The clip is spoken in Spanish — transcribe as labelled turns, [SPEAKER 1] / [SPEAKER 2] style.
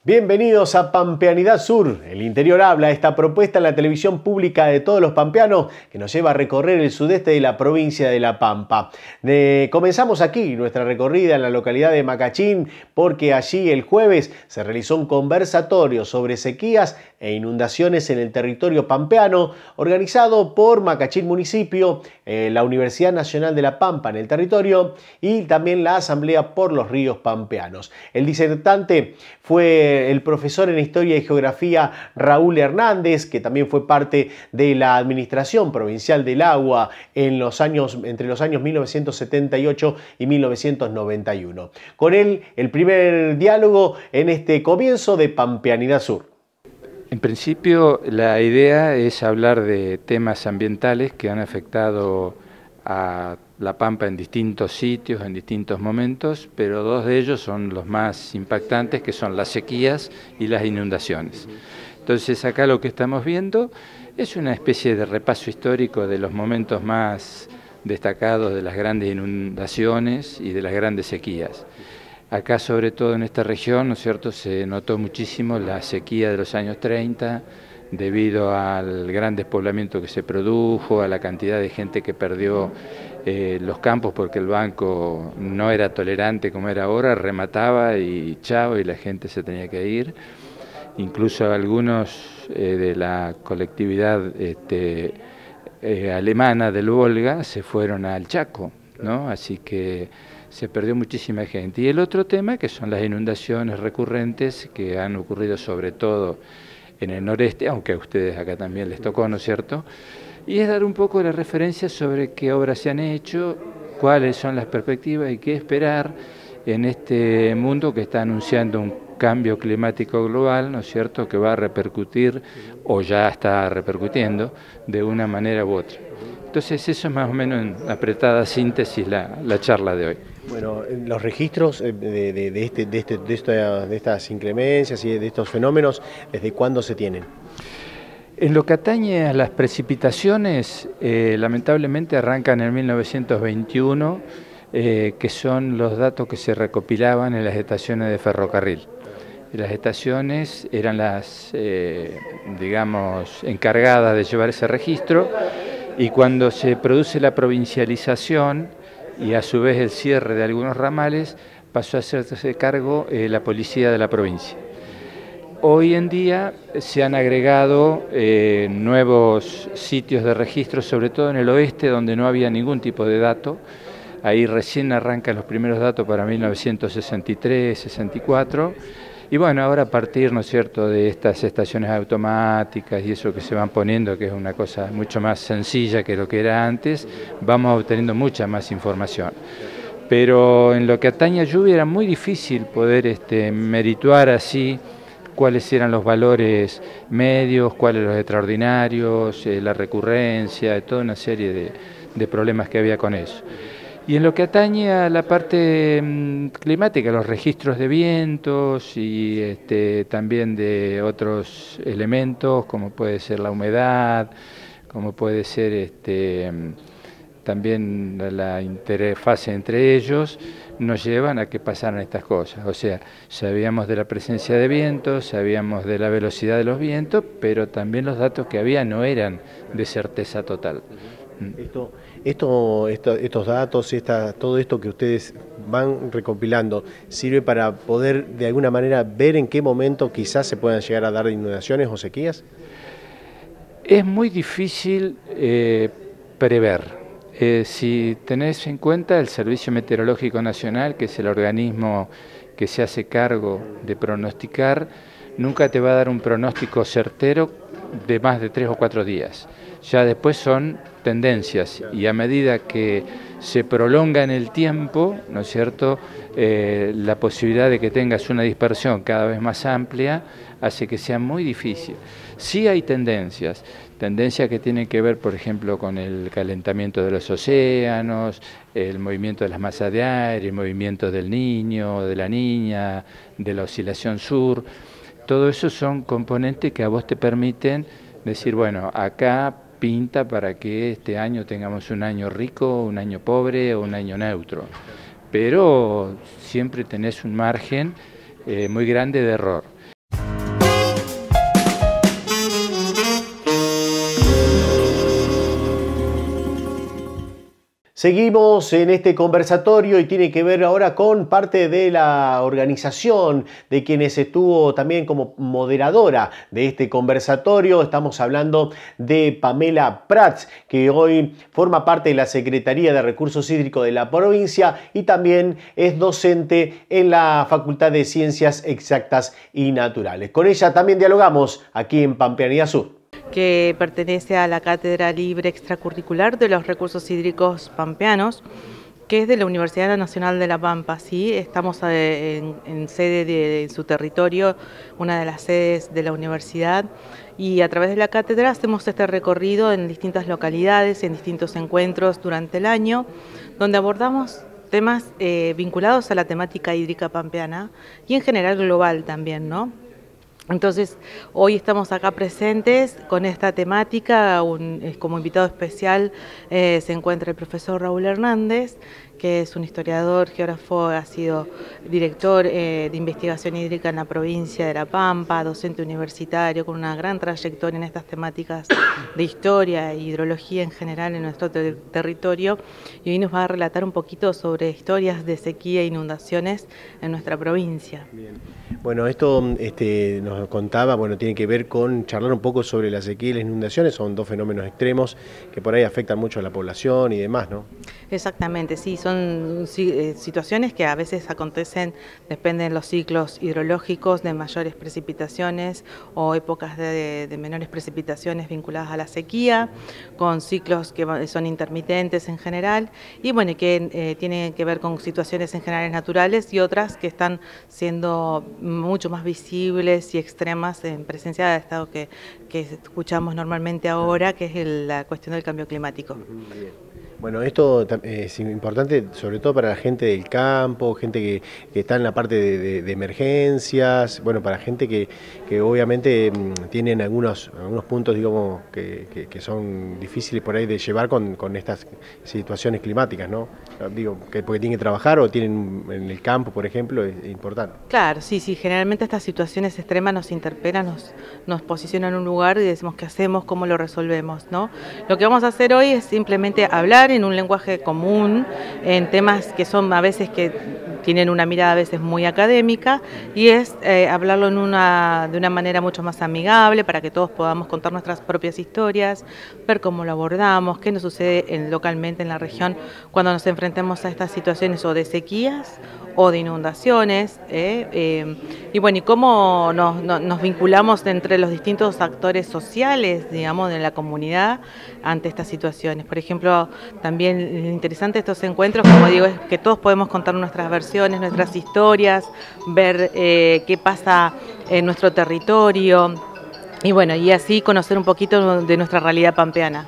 [SPEAKER 1] Bienvenidos a Pampeanidad Sur. El interior habla, esta propuesta en la televisión pública de todos los pampeanos que nos lleva a recorrer el sudeste de la provincia de La Pampa. Comenzamos aquí nuestra recorrida en la localidad de Macachín porque allí el jueves se realizó un conversatorio sobre sequías e inundaciones en el territorio pampeano organizado por Macachín Municipio, la Universidad Nacional de La Pampa en el territorio y también la Asamblea por los Ríos Pampeanos. El disertante fue el profesor en Historia y Geografía Raúl Hernández, que también fue parte de la Administración Provincial del Agua entre los años 1978 y 1991. Con él, el primer diálogo en este comienzo de Pampeanidad Sur.
[SPEAKER 2] En principio, la idea es hablar de temas ambientales que han afectado a La Pampa en distintos sitios, en distintos momentos, pero dos de ellos son los más impactantes, que son las sequías y las inundaciones. Entonces, acá lo que estamos viendo es una especie de repaso histórico de los momentos más destacados de las grandes inundaciones y de las grandes sequías. Acá, sobre todo en esta región, ¿no es cierto?, se notó muchísimo la sequía de los años 30, debido al gran despoblamiento que se produjo, a la cantidad de gente que perdió los campos porque el banco no era tolerante como era ahora, remataba y chao, y la gente se tenía que ir. Incluso algunos de la colectividad alemana del Volga se fueron al Chaco, ¿no? Así que se perdió muchísima gente. Y el otro tema, que son las inundaciones recurrentes que han ocurrido sobre todo en el noreste, aunque a ustedes acá también les tocó, ¿no es cierto? Y es dar un poco de referencia sobre qué obras se han hecho, cuáles son las perspectivas y qué esperar en este mundo que está anunciando un cambio climático global, ¿no es cierto?, que va a repercutir, o ya está repercutiendo, de una manera u otra. Entonces eso es más o menos en apretada síntesis la charla de hoy.
[SPEAKER 1] Bueno, los registros de estas inclemencias y de estos fenómenos, ¿desde cuándo se tienen?
[SPEAKER 2] En lo que atañe a las precipitaciones, lamentablemente arrancan en 1921, que son los datos que se recopilaban en las estaciones de ferrocarril. Las estaciones eran las, digamos, encargadas de llevar ese registro, y cuando se produce la provincialización y a su vez el cierre de algunos ramales, pasó a hacerse cargo la policía de la provincia. Hoy en día se han agregado nuevos sitios de registro, sobre todo en el oeste, donde no había ningún tipo de dato. Ahí recién arrancan los primeros datos para 1963, 64. Y bueno, ahora a partir, ¿no es cierto?, de estas estaciones automáticas y eso que se van poniendo, que es una cosa mucho más sencilla que lo que era antes, vamos obteniendo mucha más información. Pero en lo que atañe a lluvia era muy difícil poder merituar así cuáles eran los valores medios, cuáles los extraordinarios, la recurrencia, toda una serie de problemas que había con eso. Y en lo que atañe a la parte climática, los registros de vientos y también de otros elementos, como puede ser la humedad, como puede ser también la interfase entre ellos, nos llevan a que pasaran estas cosas. O sea, sabíamos de la presencia de vientos, sabíamos de la velocidad de los vientos, pero también los datos que había no eran de certeza total.
[SPEAKER 1] Estos datos, todo esto que ustedes van recopilando, ¿sirve para poder de alguna manera ver en qué momento quizás se puedan llegar a dar inundaciones o sequías?
[SPEAKER 2] Es muy difícil prever. Si tenés en cuenta el Servicio Meteorológico Nacional, que es el organismo que se hace cargo de pronosticar, nunca te va a dar un pronóstico certero de más de 3 o 4 días. Ya después son tendencias, y a medida que se prolonga en el tiempo, ¿no es cierto?, la posibilidad de que tengas una dispersión cada vez más amplia hace que sea muy difícil. Sí hay tendencias que tienen que ver, por ejemplo, con el calentamiento de los océanos, el movimiento de las masas de aire, el movimiento del niño, de la niña, de la oscilación sur. Todo eso son componentes que a vos te permiten decir, bueno, acá pinta para que este año tengamos un año rico, un año pobre o un año neutro. Pero siempre tenés un margen muy grande de error.
[SPEAKER 1] Seguimos en este conversatorio y tiene que ver ahora con parte de la organización de quienes estuvo también como moderadora de este conversatorio. Estamos hablando de Pamela Prats, que hoy forma parte de la Secretaría de Recursos Hídricos de la provincia y también es docente en la Facultad de Ciencias Exactas y Naturales. Con ella también dialogamos aquí en Pampeanía Sur,
[SPEAKER 3] que pertenece a la Cátedra Libre Extracurricular de los Recursos Hídricos Pampeanos, que es de la Universidad Nacional de La Pampa. ¿Sí? Estamos en sede de su territorio, una de las sedes de la universidad, y a través de la cátedra hacemos este recorrido en distintas localidades, en distintos encuentros durante el año, donde abordamos temas vinculados a la temática hídrica pampeana y en general global también, ¿no? Entonces, hoy estamos acá presentes con esta temática. Como invitado especial se encuentra el profesor Raúl Hernández, que es un historiador, geógrafo, ha sido director de investigación hídrica en la provincia de La Pampa, docente universitario con una gran trayectoria en estas temáticas de historia e hidrología en general en nuestro territorio, y hoy nos va a relatar un poquito sobre historias de sequía e inundaciones en nuestra provincia.
[SPEAKER 1] Bien. Bueno, esto nos contaba, bueno, tiene que ver con charlar un poco sobre la sequía y las inundaciones. Son dos fenómenos extremos que por ahí afectan mucho a la población y demás, ¿no?
[SPEAKER 3] Exactamente, sí, son situaciones que a veces acontecen, dependen de los ciclos hidrológicos, de mayores precipitaciones o épocas de menores precipitaciones vinculadas a la sequía, con ciclos que son intermitentes en general, y bueno, que tienen que ver con situaciones en general naturales y otras que están siendo mucho más visibles y extremas en presencia de estado que escuchamos normalmente ahora, que es la cuestión del cambio climático.
[SPEAKER 1] Bueno, esto es importante sobre todo para la gente del campo, gente que está en la parte de emergencias, bueno, para gente que obviamente tienen algunos puntos, digamos, que son difíciles por ahí de llevar con estas situaciones climáticas, ¿no? Digo, porque tienen que trabajar o tienen en el campo, por ejemplo, es importante.
[SPEAKER 3] Claro, sí, generalmente estas situaciones extremas nos interpelan, nos posicionan en un lugar y decimos qué hacemos, cómo lo resolvemos, ¿no? Lo que vamos a hacer hoy es simplemente hablar en un lenguaje común, en temas que son a veces que tienen una mirada a veces muy académica, y es hablarlo de una manera mucho más amigable para que todos podamos contar nuestras propias historias, ver cómo lo abordamos, qué nos sucede localmente en la región cuando nos enfrentemos a estas situaciones o de sequías o de inundaciones, y bueno, y cómo nos vinculamos entre los distintos actores sociales, digamos, de la comunidad ante estas situaciones. Por ejemplo, también lo interesante de estos encuentros, como digo, es que todos podemos contar nuestras versiones, nuestras historias, ver qué pasa en nuestro territorio, y bueno, y así conocer un poquito de nuestra realidad pampeana.